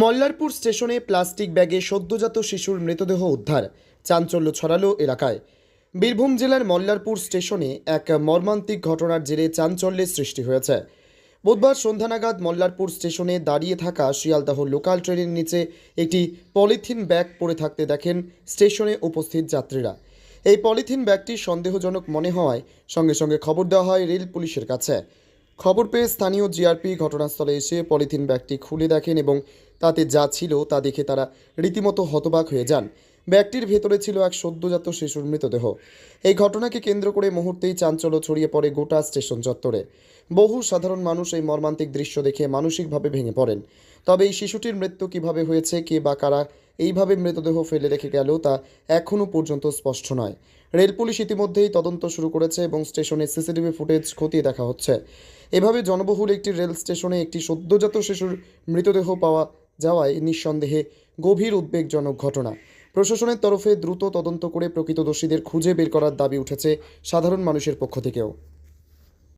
মল্লারপুর স্টেশনে প্লাস্টিক ব্যাগে সদ্যজাত শিশুর মৃতদেহ উদ্ধার, চাঞ্চল্য ছড়ালো এলাকায়। বীরভূম জেলার মল্লারপুর স্টেশনে এক মর্মান্তিক ঘটনার জেরে চাঞ্চল্যের সৃষ্টি হয়েছে। বুধবার সন্ধ্যা নাগাদ মল্লারপুর স্টেশনে দাঁড়িয়ে থাকা শিয়ালদহ লোকাল ট্রেনের নিচে একটি পলিথিন ব্যাগ পড়ে থাকতে দেখেন স্টেশনে উপস্থিত যাত্রীরা। এই পলিথিন ব্যাগটি সন্দেহজনক মনে হওয়ায় সঙ্গে সঙ্গে খবর দেওয়া হয় রেল পুলিশের কাছে। খবর পেয়ে স্থানীয় জিআরপি ঘটনাস্থলে এসে পলিথিন ব্যাগটি খুলে দেখেন এবং তাতে যা ছিল তা দেখে তারা রীতিমতো হতবাক হয়ে যান। ব্যাগটির ভেতরে ছিল এক সদ্যজাত শিশুর মৃতদেহ। এই ঘটনাকে কেন্দ্র করে মুহূর্তেই চাঞ্চল্য ছড়িয়ে পড়ে গোটা স্টেশন চত্বরে। বহু সাধারণ মানুষ এই মর্মান্তিক দৃশ্য দেখে মানসিকভাবে ভেঙে পড়েন। তবে এই শিশুটির মৃত্যু কিভাবে হয়েছে, কে বা কারা এইভাবে মৃতদেহ ফেলে রেখে গেল তা এখনও পর্যন্ত স্পষ্ট নয়। রেল পুলিশ ইতিমধ্যেই তদন্ত শুরু করেছে এবং স্টেশনের সিসিটিভি ফুটেজ খতিয়ে দেখা হচ্ছে। এভাবে জনবহুল একটি রেল স্টেশনে একটি সদ্যজাত শিশুর মৃতদেহ পাওয়া যাওয়ায় নিঃসন্দেহে গভীর উদ্বেগজনক ঘটনা। প্রশাসনের তরফে দ্রুত তদন্ত করে প্রকৃত দোষীদের খুঁজে বের করার দাবি উঠেছে সাধারণ মানুষের পক্ষ থেকেও।